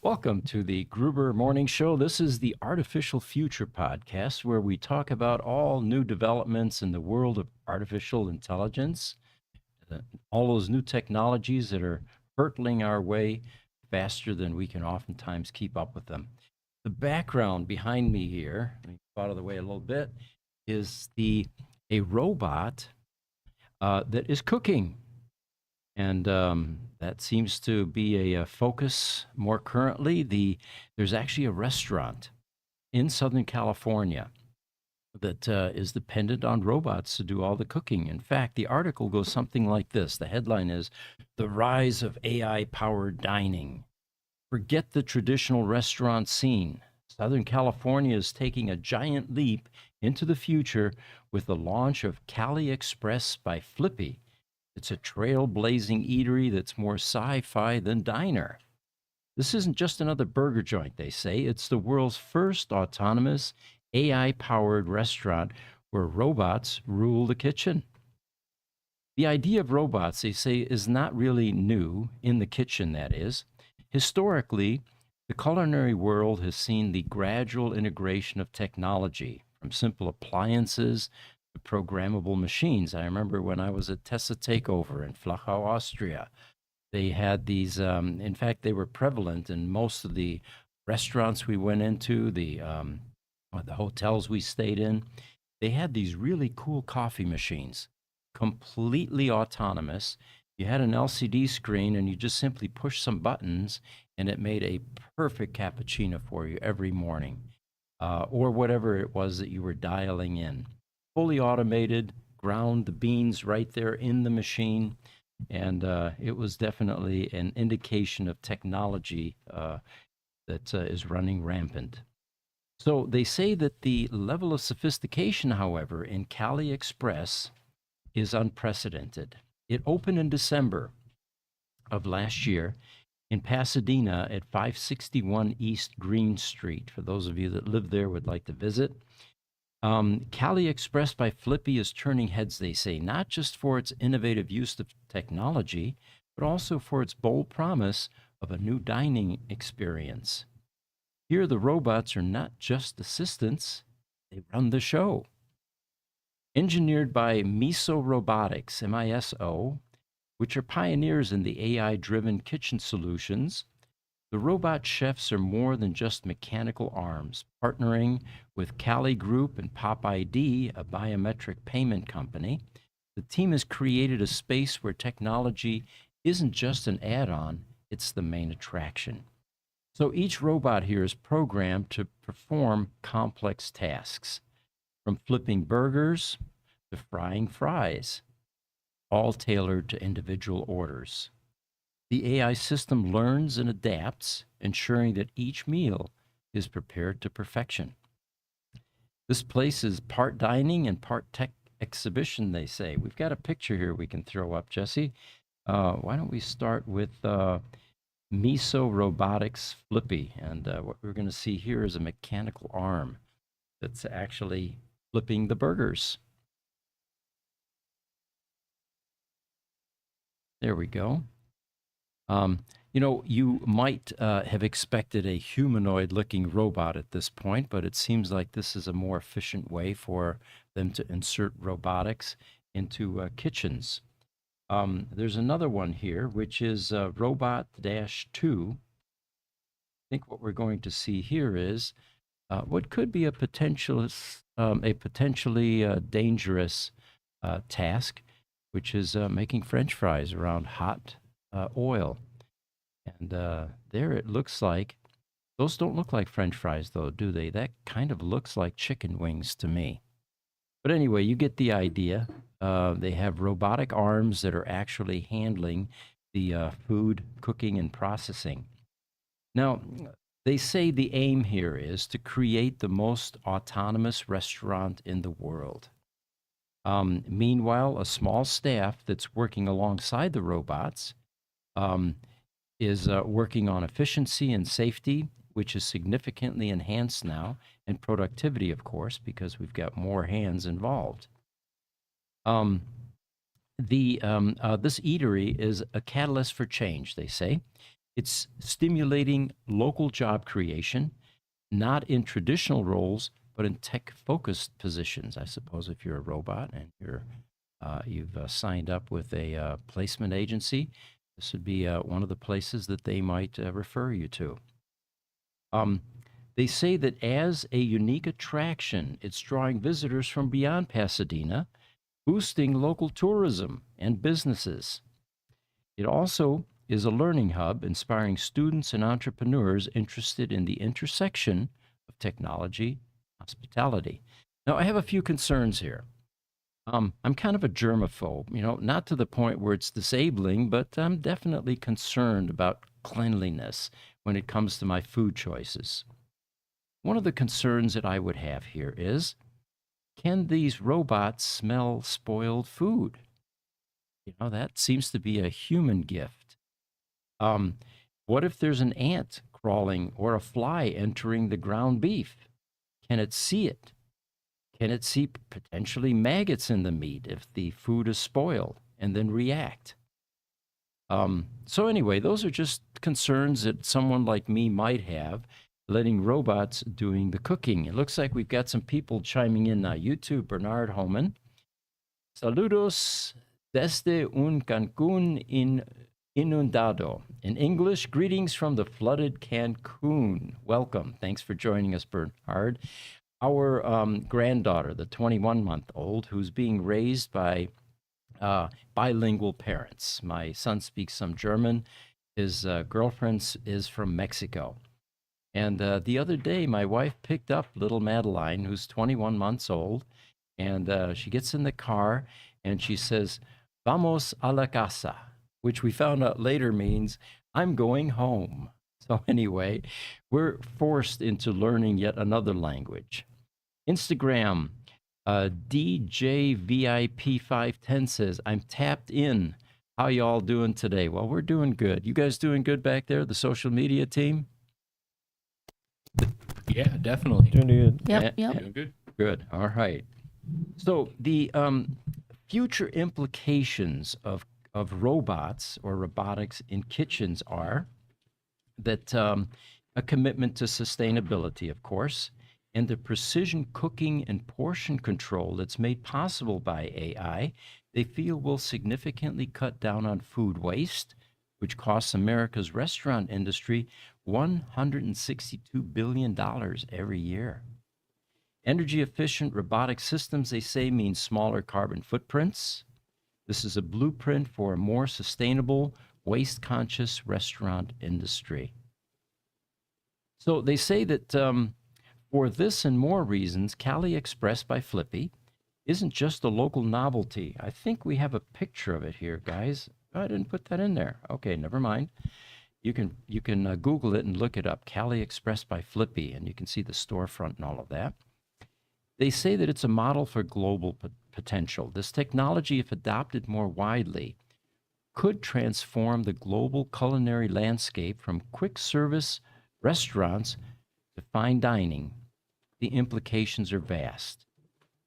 Welcome to the Gruber Morning Show. This is the Artificial Future podcast where we talk about all new developments in the world of artificial intelligence, uh, all those new technologies that are hurtling our way faster than we can oftentimes keep up with them. The background behind me here, let me get out of the way a little bit, is a robot that is cooking. And that seems to be a focus more currently. There's actually a restaurant in Southern California that is dependent on robots to do all the cooking. In fact, the article goes something like this. The headline is "The Rise of AI-Powered Dining." Forget the traditional restaurant scene. Southern California is taking a giant leap into the future with the launch of Cali Express by Flippy. It's a trailblazing eatery that's more sci-fi than diner. This isn't just another burger joint, they say. It's the world's first autonomous AI-powered restaurant where robots rule the kitchen. The idea of robots, they say, is not really new in the kitchen, that is. Historically, the culinary world has seen the gradual integration of technology from simple appliances to programmable machines. I remember when I was at Tessa Takeover in Flachau, Austria, they had these, in fact, they were prevalent in most of the restaurants we went into, or the hotels we stayed in. They had these really cool coffee machines, completely autonomous. You had an LCD screen and you just simply push some buttons and it made a perfect cappuccino for you every morning, or whatever it was that you were dialing in. Fully automated, ground the beans right there in the machine, and it was definitely an indication of technology that is running rampant. So they say that the level of sophistication, however, in Cali Express is unprecedented. It opened in December of last year in Pasadena at 561 East Green Street. For those of you that live there would like to visit. Cali Express by Flippy is turning heads, they say, not just for its innovative use of technology, but also for its bold promise of a new dining experience. Here, the robots are not just assistants, they run the show. Engineered by Miso Robotics, MISO, which are pioneers in the AI driven kitchen solutions, the robot chefs are more than just mechanical arms. Partnering with Cali Group and Pop ID, a biometric payment company, the team has created a space where technology isn't just an add on, it's the main attraction. So each robot here is programmed to perform complex tasks, from flipping burgers to frying fries, all tailored to individual orders. The AI system learns and adapts, ensuring that each meal is prepared to perfection. This place is part dining and part tech exhibition, they say. We've got a picture here we can throw up, Jesse. Why don't we start with Miso Robotics Flippy? And what we're going to see here is a mechanical arm that's actually flipping the burgers. There we go. You might have expected a humanoid looking robot at this point, but it seems like this is a more efficient way for them to insert robotics into kitchens. There's another one here, which is Robot Dash 2. I think what we're going to see here is what could be a potentially dangerous task, which is making French fries around hot oil. And there it looks like, those don't look like French fries though, do they? That kind of looks like chicken wings to me. But anyway, you get the idea. They have robotic arms that are actually handling the food cooking and processing. Now, they say the aim here is to create the most autonomous restaurant in the world. Meanwhile, a small staff that's working alongside the robots um, is working on efficiency and safety, which is significantly enhanced now, and productivity, of course, because we've got more hands involved. Um, this eatery is a catalyst for change, they say. It's stimulating local job creation, not in traditional roles, but in tech-focused positions. I suppose if you're a robot and you've signed up with a placement agency, this would be one of the places that they might refer you to. Um, they say that as a unique attraction, it's drawing visitors from beyond Pasadena, boosting local tourism and businesses. It also is a learning hub inspiring students and entrepreneurs interested in the intersection of technology and hospitality. Now, I have a few concerns here. I'm kind of a germaphobe, not to the point where it's disabling, but I'm definitely concerned about cleanliness when it comes to my food choices. One of the concerns that I would have here is, can these robots smell spoiled food? That seems to be a human gift. Um, what if there's an ant crawling or a fly entering the ground beef? Can it see it? Can it see potentially maggots in the meat if the food is spoiled and then react? So, anyway, those are just concerns that someone like me might have, letting robots doing the cooking. It looks like we've got some people chiming in now. YouTube, Bernard Homan. Saludos desde un Cancún inundado. In English, greetings from the flooded Cancun. Welcome. Thanks for joining us, Bernard. Our granddaughter, the 21-month-old, who's being raised by bilingual parents. My son speaks some German. His girlfriend is from Mexico. And the other day, my wife picked up little Madeline, who's 21 months old, and she gets in the car and she says, Vamos a la casa, which we found out later means, I'm going home. So, anyway, we're forced into learning yet another language. Instagram, DJVIP510 says, I'm tapped in. How y'all doing today? Well, we're doing good. You guys doing good back there, the social media team? Yeah, definitely. Doing good. Yep. Doing good. Good. All right. So the future implications of robots or robotics in kitchens are that a commitment to sustainability, of course, and the precision cooking and portion control that's made possible by AI, they feel will significantly cut down on food waste, which costs America's restaurant industry $162 billion every year. Energy efficient robotic systems, they say, mean smaller carbon footprints. This is a blueprint for a more sustainable, waste conscious restaurant industry. So they say that for this and more reasons, Cali Express by Flippy isn't just a local novelty. I think we have a picture of it here, guys. Oh, I didn't put that in there. Okay, never mind. You can Google it and look it up, Cali Express by Flippy, and you can see the storefront and all of that. They say that it's a model for global potential. This technology, if adopted more widely, could transform the global culinary landscape from quick service restaurants to fine dining. The implications are vast.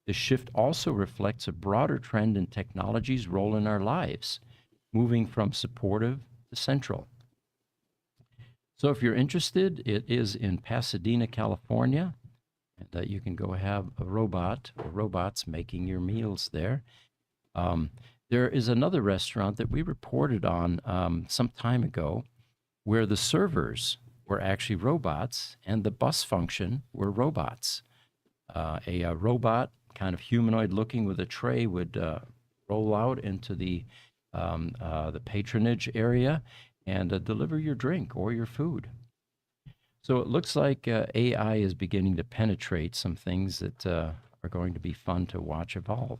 The shift also reflects a broader trend in technology's role in our lives, moving from supportive to central. So if you're interested, it is in Pasadena, California, and you can go have a robot or robots making your meals there. There is another restaurant that we reported on some time ago where the servers were actually robots and the bus function were robots. A robot, kind of humanoid looking with a tray, would roll out into the patronage area and deliver your drink or your food. So it looks like AI is beginning to penetrate some things that are going to be fun to watch evolve.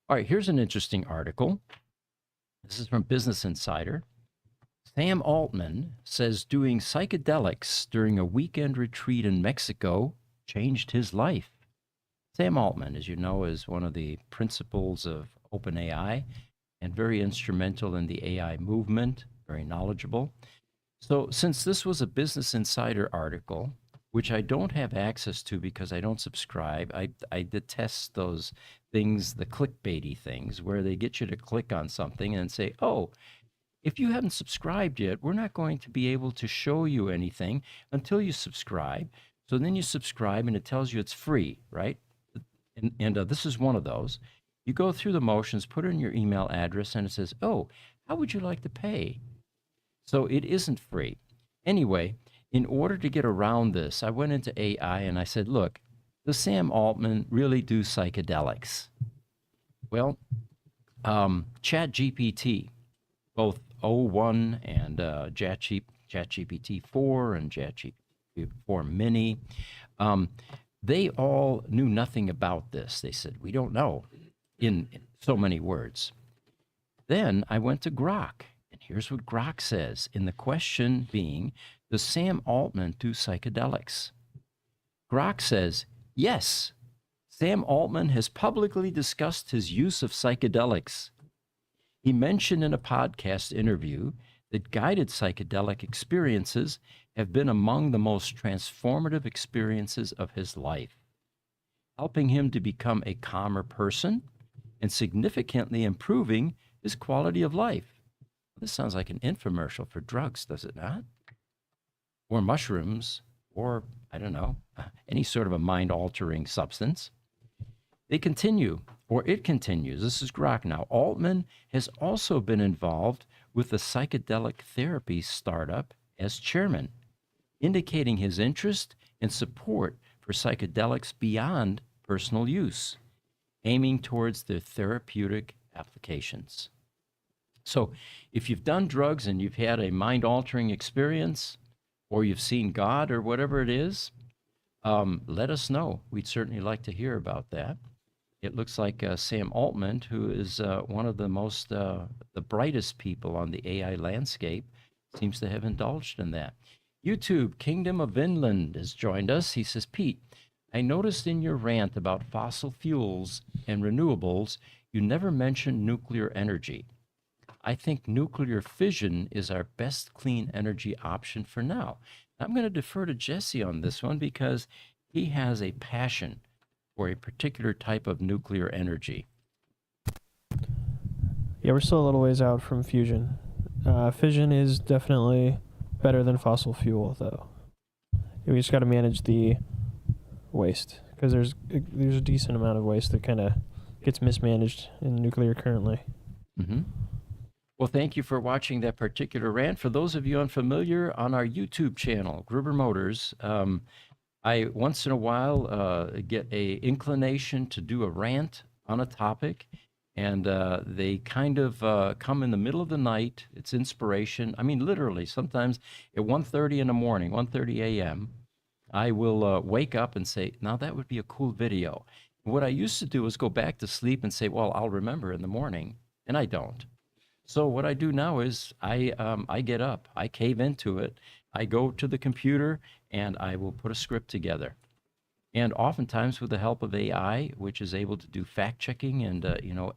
All right, here's an interesting article. This is from Business Insider. Sam Altman says doing psychedelics during a weekend retreat in Mexico changed his life. Sam Altman, as you know, is one of the principals of OpenAI and very instrumental in the AI movement, very knowledgeable. So since this was a Business Insider article, which I don't have access to because I don't subscribe, I detest those things, the clickbaity things, where they get you to click on something and say, oh, If you haven't subscribed yet, we're not going to be able to show you anything until you subscribe. So then you subscribe and it tells you it's free, right? And this is one of those. You go through the motions, put in your email address, and it says, oh, how would you like to pay? So it isn't free. Anyway, in order to get around this, I went into AI and I said, look, does Sam Altman really do psychedelics? Well, ChatGPT, both O1 and ChatGPT 4 and ChatGPT 4 Mini, they all knew nothing about this. They said, we don't know, in so many words. Then I went to Grok, and here's what Grok says, in the question being, does Sam Altman do psychedelics? Grok says, yes, Sam Altman has publicly discussed his use of psychedelics. He mentioned in a podcast interview that guided psychedelic experiences have been among the most transformative experiences of his life, helping him to become a calmer person and significantly improving his quality of life. This sounds like an infomercial for drugs, does it not? Or mushrooms, or I don't know, any sort of a mind-altering substance. They continue, or it continues. This is Grok now. Altman has also been involved with the psychedelic therapy startup as chairman, indicating his interest and support for psychedelics beyond personal use, aiming towards their therapeutic applications. So, if you've done drugs and you've had a mind-altering experience, or you've seen God or whatever it is, let us know. We'd certainly like to hear about that. It looks like Sam Altman, who is one of the the brightest people on the AI landscape, seems to have indulged in that. YouTube, Kingdom of Vinland, has joined us. He says, Pete, I noticed in your rant about fossil fuels and renewables, you never mentioned nuclear energy. I think nuclear fission is our best clean energy option for now. I'm going to defer to Jesse on this one because he has a passion for a particular type of nuclear energy. Yeah, we're still a little ways out from fusion. Fission is definitely better than fossil fuel, though. We just got to manage the waste because there's a decent amount of waste that kind of gets mismanaged in nuclear currently. Mm-hmm. Well, thank you for watching that particular rant. For those of you unfamiliar, on our YouTube channel, Gruber Motors, I once in a while get a inclination to do a rant on a topic, and they kind of come in the middle of the night. It's inspiration. I mean, literally, sometimes at 1:30 in the morning, 1:30 a.m., I will wake up and say, now that would be a cool video. What I used to do is go back to sleep and say, well, I'll remember in the morning, and I don't. So what I do now is I get up, I cave into it, I go to the computer, and I will put a script together. And oftentimes with the help of AI, which is able to do fact checking and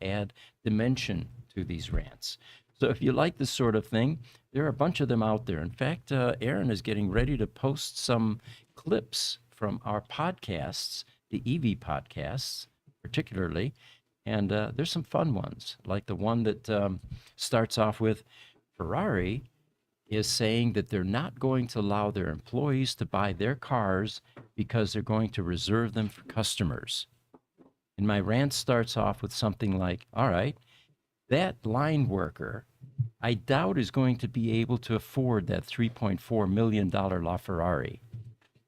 add dimension to these rants. So if you like this sort of thing, there are a bunch of them out there. In fact, Aaron is getting ready to post some clips from our podcasts, the EV podcasts particularly. And there's some fun ones, like the one that starts off with Ferrari is saying that they're not going to allow their employees to buy their cars because they're going to reserve them for customers. And my rant starts off with something like, all right, that line worker, I doubt is going to be able to afford that $3.4 million LaFerrari.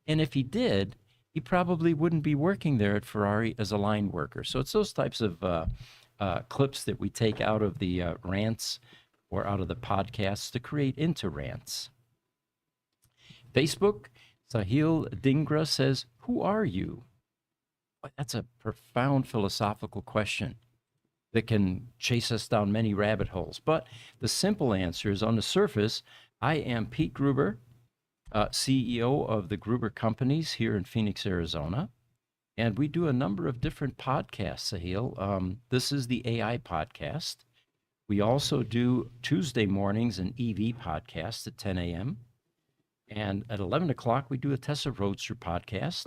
And if he did, he probably wouldn't be working there at Ferrari as a line worker. So it's those types of clips that we take out of the rants or out of the podcasts to create into rants. Facebook, Sahil Dingra says, who are you? That's a profound philosophical question that can chase us down many rabbit holes. But the simple answer is, on the surface, I am Pete Gruber, CEO of the Gruber Companies here in Phoenix, Arizona. And we do a number of different podcasts, Sahil. This is the AI podcast. We also do Tuesday mornings an EV podcast at 10 a.m. And at 11 o'clock, we do a Tesla Roadster podcast.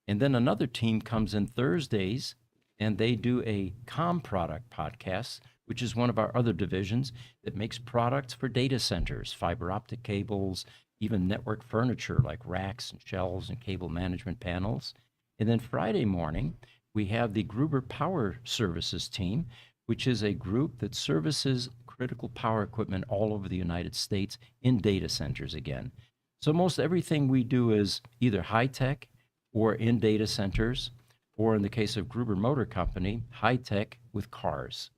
And then another team comes in Thursdays, and they do a Com product podcast, which is one of our other divisions that makes products for data centers, fiber optic cables, even network furniture like racks and shelves and cable management panels. And then Friday morning, we have the Gruber Power Services team, which is a group that services critical power equipment all over the United States in data centers again. So most everything we do is either high tech or in data centers, or in the case of Gruber Motor Company, high tech with cars,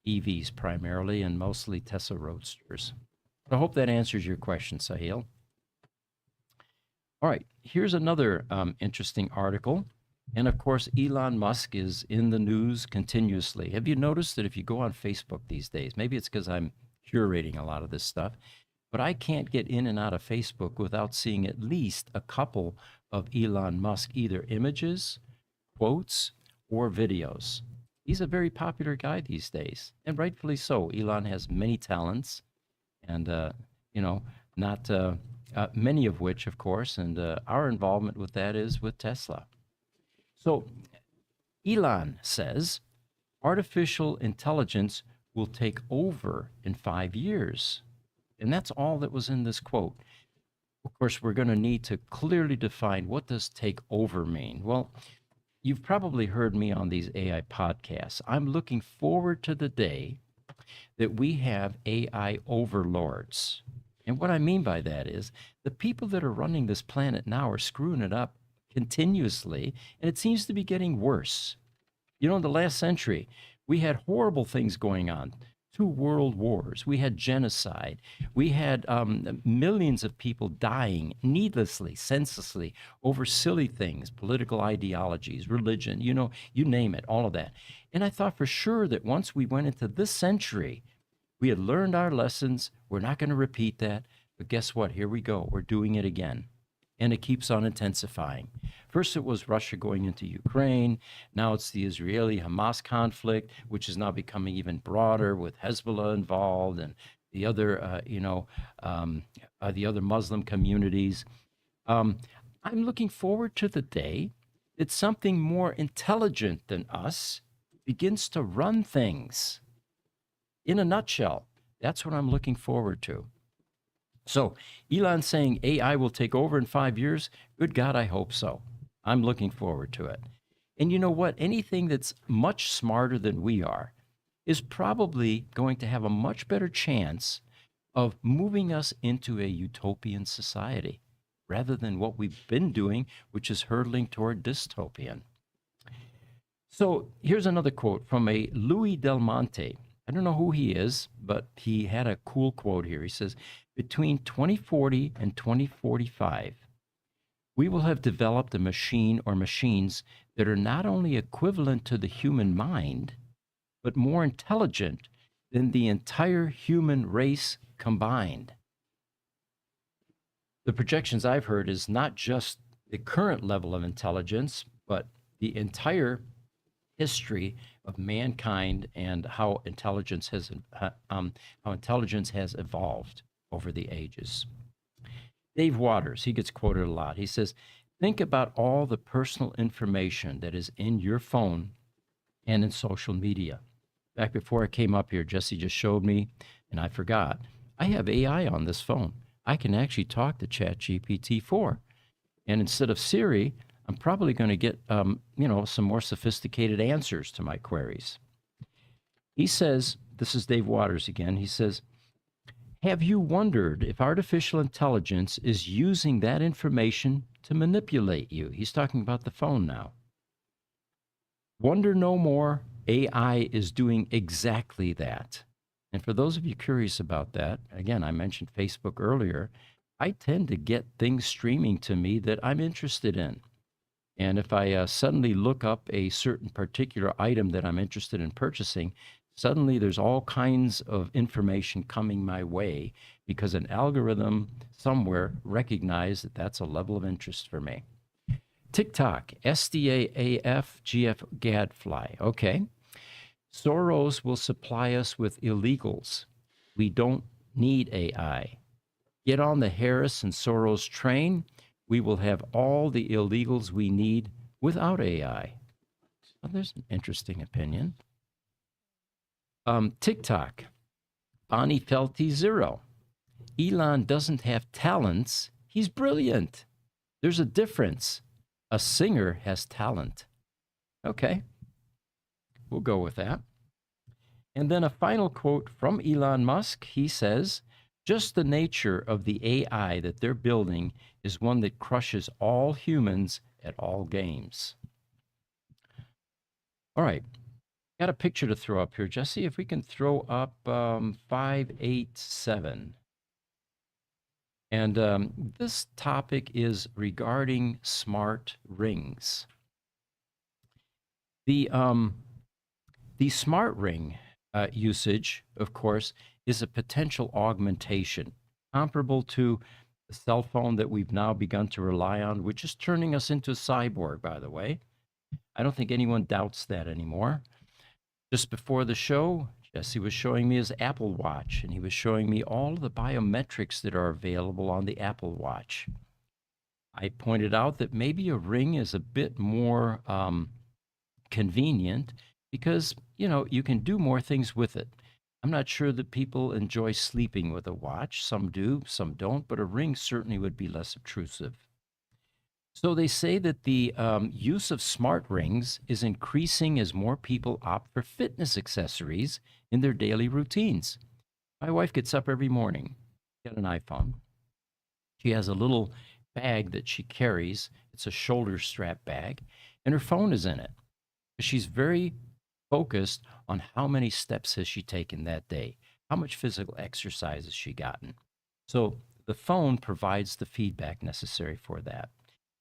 EVs primarily, and mostly Tesla Roadsters. I hope that answers your question, Sahil. All right, here's another interesting article. And of course, Elon Musk is in the news continuously. Have you noticed that if you go on Facebook these days, maybe it's because I'm curating a lot of this stuff, but I can't get in and out of Facebook without seeing at least a couple of Elon Musk, either images, quotes, or videos. He's a very popular guy these days, and rightfully so. Elon has many talents, and you know, not many of which, of course, and our involvement with that is with Tesla. So Elon says artificial intelligence will take over in 5 years. And that's all that was in this quote. Of course, we're going to need to clearly define what does take over mean. Well, you've probably heard me on these AI podcasts. I'm looking forward to the day that we have AI overlords. And what I mean by that is the people that are running this planet now are screwing it up continuously, and it seems to be getting worse. You know, in the last century, we had horrible things going on. 2 world wars, we had genocide, we had millions of people dying needlessly, senselessly, over silly things, political ideologies, religion, you know, you name it, all of that. And I thought for sure that once we went into this century, we had learned our lessons. We're not going to repeat that. But guess what? Here we go. We're doing it again. And it keeps on intensifying. First, it was Russia going into Ukraine. Now it's the Israeli Hamas conflict, which is now becoming even broader with Hezbollah involved and the other, the other Muslim communities. I'm looking forward to the day that something more intelligent than us begins to run things. In a nutshell, that's what I'm looking forward to. So Elon saying AI will take over in 5 years. Good God, I hope so. I'm looking forward to it. And you know what? Anything that's much smarter than we are is probably going to have a much better chance of moving us into a utopian society rather than what we've been doing, which is hurtling toward dystopian. So here's another quote from a Louis Del Monte. I don't know who he is, but he had a cool quote here. He says, between 2040 and 2045, we will have developed a machine or machines that are not only equivalent to the human mind, but more intelligent than the entire human race combined. The projections I've heard is not just the current level of intelligence, but the entire history of mankind and how intelligence has evolved over the ages. Dave Waters, he gets quoted a lot. He says, think about all the personal information that is in your phone and in social media. Back before I came up here, Jesse just showed me, and I forgot. I have AI on this phone. I can actually talk to ChatGPT-4. And instead of Siri, I'm probably going to get, some more sophisticated answers to my queries. He says, this is Dave Waters again, he says, have you wondered if artificial intelligence is using that information to manipulate you? He's talking about the phone now. Wonder no more, AI is doing exactly that. And for those of you curious about that, again, I mentioned Facebook earlier, I tend to get things streaming to me that I'm interested in. And if I suddenly look up a certain particular item that I'm interested in purchasing, suddenly there's all kinds of information coming my way because an algorithm somewhere recognized that that's a level of interest for me. TikTok, SDAAF gadfly. Okay. Soros will supply us with illegals. We don't need AI. Get on the Harris and Soros train. We will have all the illegals we need without AI. Well, there's an interesting opinion. TikTok, Bonnie Felty, zero. Elon doesn't have talents. He's brilliant. There's a difference. A singer has talent. Okay, we'll go with that. And then a final quote from Elon Musk. He says, just the nature of the AI that they're building is one that crushes all humans at all games. All right, got a picture to throw up here. Jesse, if we can throw up 587. And this topic is regarding smart rings. The smart ring usage, of course, is a potential augmentation comparable to the cell phone that we've now begun to rely on, which is turning us into a cyborg, by the way. I don't think anyone doubts that anymore. Just before the show, Jesse was showing me his Apple Watch, and he was showing me all the biometrics that are available on the Apple Watch. I pointed out that maybe a ring is a bit more convenient because, you can do more things with it. I'm not sure that people enjoy sleeping with a watch. Some do, some don't, but a ring certainly would be less obtrusive. So they say that the use of smart rings is increasing as more people opt for fitness accessories in their daily routines. My wife gets up every morning, got an iPhone. She has a little bag that she carries. It's a shoulder strap bag, and her phone is in it. She's very focused on how many steps has she taken that day, how much physical exercise has she gotten. So the phone provides the feedback necessary for that.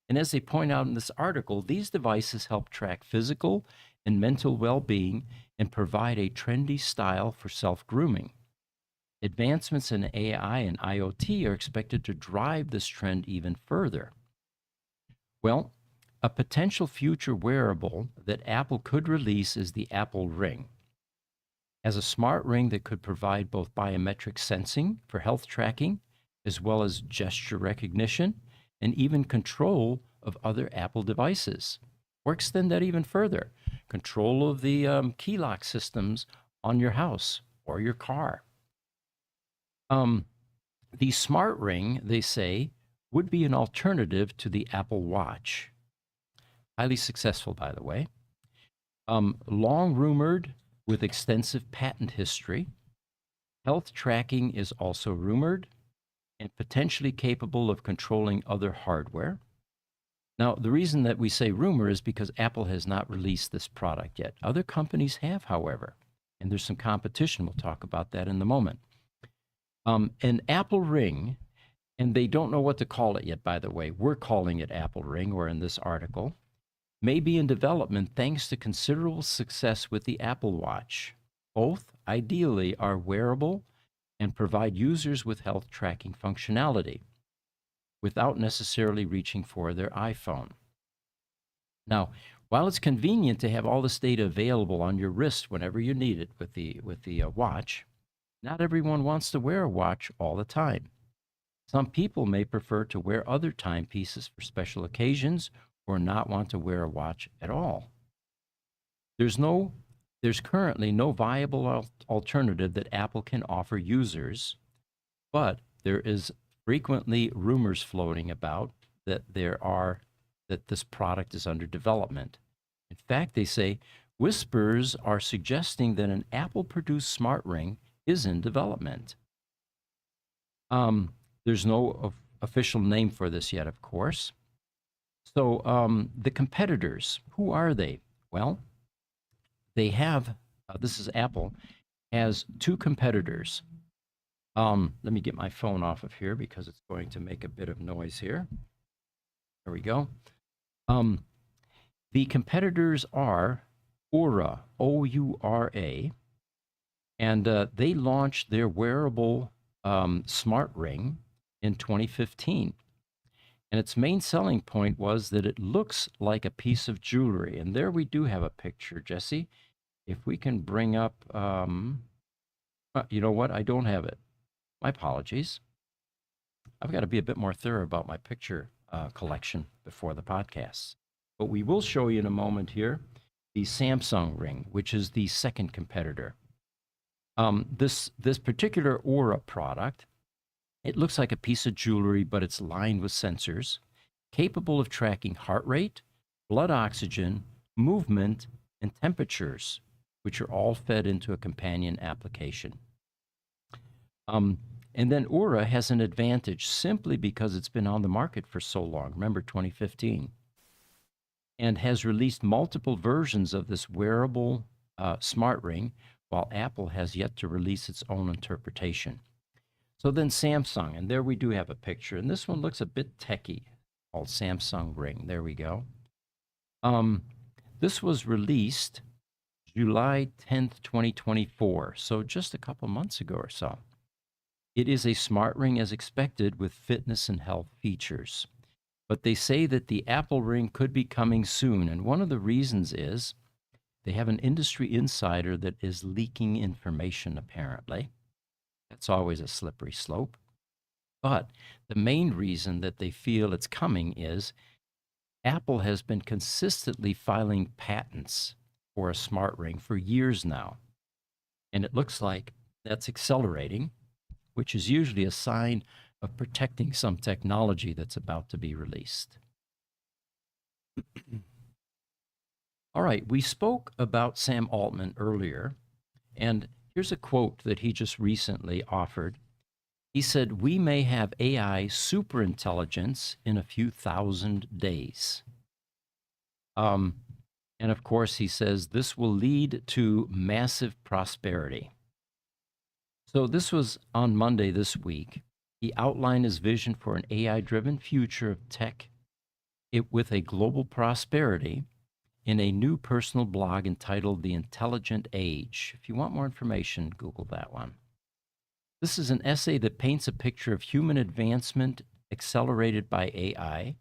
And as they point out in this article, these devices help track physical and mental well-being and provide a trendy style for self-grooming. Advancements in AI and IoT are expected to drive this trend even further. Well, a potential future wearable that Apple could release is the Apple Ring. As a smart ring that could provide both biometric sensing for health tracking, as well as gesture recognition, and even control of other Apple devices. Or extend that even further, control of the key lock systems on your house or your car. The smart ring, they say, would be an alternative to the Apple Watch. Highly successful, by the way. Long rumored with extensive patent history. Health tracking is also rumored and potentially capable of controlling other hardware. Now, the reason that we say rumor is because Apple has not released this product yet. Other companies have, however, and there's some competition. We'll talk about that in a moment. An Apple Ring, and they don't know what to call it yet, by the way. We're calling it Apple Ring, or in this article, may be in development thanks to considerable success with the Apple Watch. Both, ideally, are wearable and provide users with health tracking functionality without necessarily reaching for their iPhone. Now, while it's convenient to have all this data available on your wrist whenever you need it with the watch, not everyone wants to wear a watch all the time. Some people may prefer to wear other timepieces for special occasions or not want to wear a watch at all. There's currently no viable alternative that Apple can offer users, but there is frequently rumors floating about that this product is under development. In fact, they say whispers are suggesting that an Apple-produced smart ring is in development. There's no official name for this yet, of course. So the competitors, who are they? Well, they have, this is Apple, has two competitors. Let me get my phone off of here because it's going to make a bit of noise here. There we go. The competitors are Oura, O-U-R-A, and they launched their wearable smart ring in 2015. And its main selling point was that it looks like a piece of jewelry. And there we do have a picture, Jesse. If we can bring up, you know what? I don't have it. My apologies. I've got to be a bit more thorough about my picture collection before the podcast. But we will show you in a moment here the Samsung ring, which is the second competitor. This particular Aura product, it looks like a piece of jewelry, but it's lined with sensors capable of tracking heart rate, blood oxygen, movement, and temperatures, which are all fed into a companion application. Um, and then Aura has an advantage simply because it's been on the market for so long. Remember 2015, and has released multiple versions of this wearable smart ring, while Apple has yet to release its own interpretation. So then Samsung, and there we do have a picture, and this one looks a bit techy, called Samsung Ring. There we go. Um, this was released July 10th, 2024, so just a couple months ago or so. It is a smart ring as expected with fitness and health features. But they say that the Apple Ring could be coming soon, and one of the reasons is they have an industry insider that is leaking information, apparently. That's always a slippery slope. But the main reason that they feel it's coming is Apple has been consistently filing patents for a smart ring for years now. And it looks like that's accelerating, which is usually a sign of protecting some technology that's about to be released. All right, we spoke about Sam Altman earlier, and here's a quote that he just recently offered. He said, "We may have AI superintelligence in a few thousand days." Um, and of course, he says this will lead to massive prosperity. So this was on Monday this week. He outlined his vision for an AI-driven future of tech with a global prosperity in a new personal blog entitled The Intelligent Age. If you want more information, Google that one. This is an essay that paints a picture of human advancement accelerated by AI,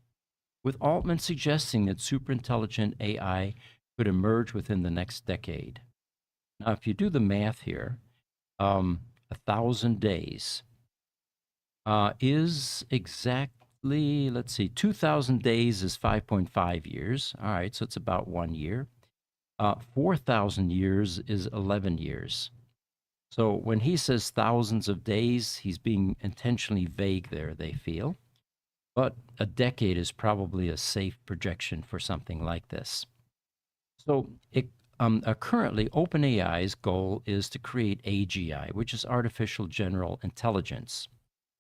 with Altman suggesting that superintelligent AI could emerge within the next decade. Now, if you do the math here, 1,000 days is exactly, let's see, 2,000 days is 5.5 years. All right, so it's about 1 year. 4,000 years is 11 years. So when he says thousands of days, he's being intentionally vague there, they feel. But a decade is probably a safe projection for something like this. So currently, OpenAI's goal is to create AGI, which is artificial general intelligence.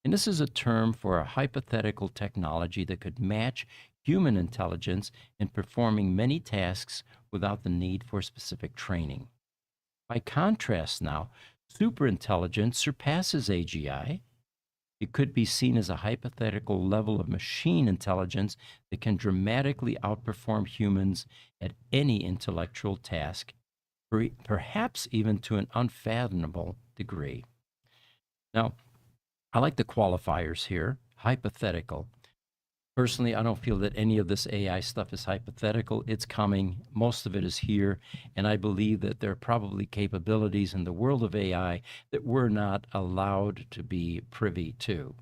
And this is a term for a hypothetical technology that could match human intelligence in performing many tasks without the need for specific training. By contrast, now, superintelligence surpasses AGI. It could be seen as a hypothetical level of machine intelligence that can dramatically outperform humans at any intellectual task, perhaps even to an unfathomable degree. Now, I like the qualifiers here, hypothetical. Personally, I don't feel that any of this AI stuff is hypothetical. It's coming. Most of it is here. And I believe that there are probably capabilities in the world of AI that we're not allowed to be privy to,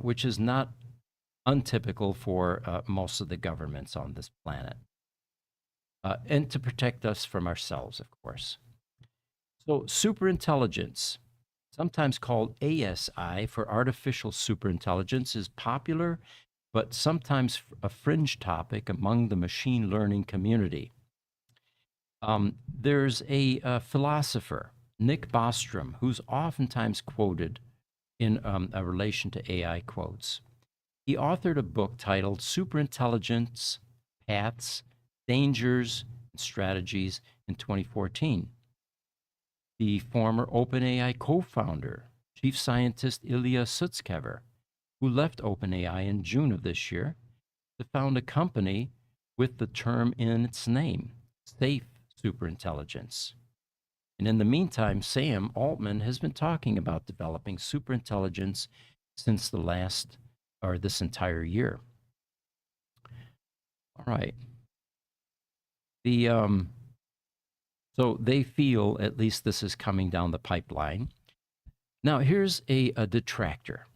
which is not untypical for most of the governments on this planet. And to protect us from ourselves, of course. So, superintelligence, sometimes called ASI for artificial superintelligence, is popular, but sometimes a fringe topic among the machine learning community. There's a philosopher, Nick Bostrom, who's oftentimes quoted in a relation to AI quotes. He authored a book titled Superintelligence Paths, Dangers, and Strategies in 2014. The former OpenAI co-founder, chief scientist Ilya Sutskever, who left OpenAI in June of this year to found a company with the term in its name, Safe Superintelligence. And in the meantime, Sam Altman has been talking about developing superintelligence since this entire year. All right. So they feel at least this is coming down the pipeline. Now, here's a detractor.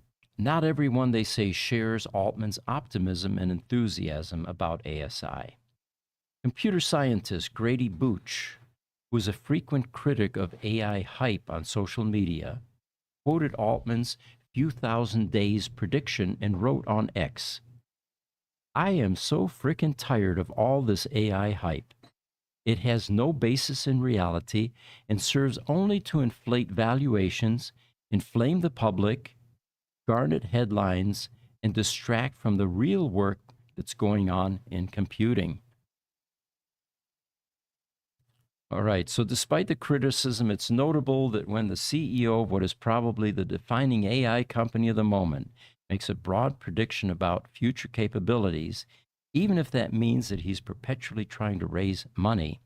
Not everyone, they say, shares Altman's optimism and enthusiasm about ASI. Computer scientist Grady Booch who is a frequent critic of AI hype on social media, quoted Altman's few thousand days prediction and wrote on X, "I am so frickin' tired of all this AI hype. It has no basis in reality and serves only to inflate valuations, inflame the public, garner headlines, and distract from the real work that's going on in computing." All right, so despite the criticism, it's notable that when the CEO of what is probably the defining AI company of the moment makes a broad prediction about future capabilities, even if that means that he's perpetually trying to raise money,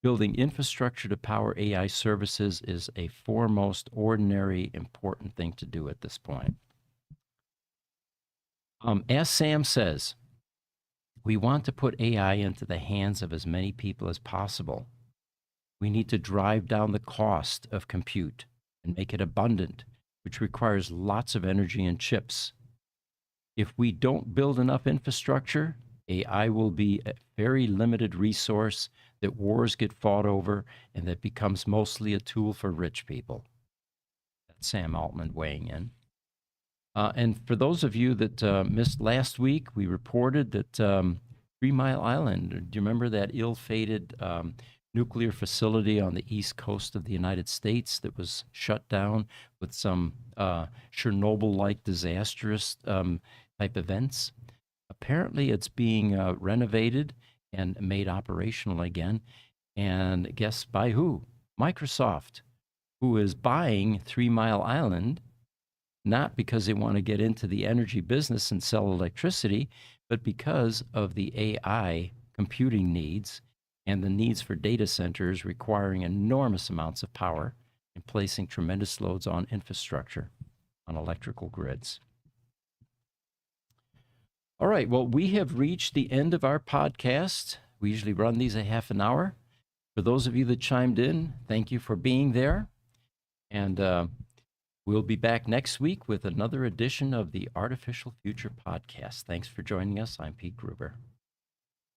building infrastructure to power AI services is a foremost, ordinary, important thing to do at this point. As Sam says, we want to put AI into the hands of as many people as possible. We need to drive down the cost of compute and make it abundant, which requires lots of energy and chips. If we don't build enough infrastructure, AI will be a very limited resource that wars get fought over and that becomes mostly a tool for rich people. That's Sam Altman weighing in. And for those of you that missed last week, we reported that 3 Mile Island, do you remember that ill-fated nuclear facility on the east coast of the United States that was shut down with some Chernobyl-like disastrous type events? Apparently, it's being renovated and made operational again. And guess by who? Microsoft, who is buying 3 Mile Island, not because they want to get into the energy business and sell electricity, but because of the AI computing needs and the needs for data centers requiring enormous amounts of power and placing tremendous loads on infrastructure, on electrical grids. All right, well, we have reached the end of our podcast. We usually run these a half an hour. For those of you that chimed in, thank you for being there. And we'll be back next week with another edition of the Artificial Future Podcast. Thanks for joining us. I'm Pete Gruber.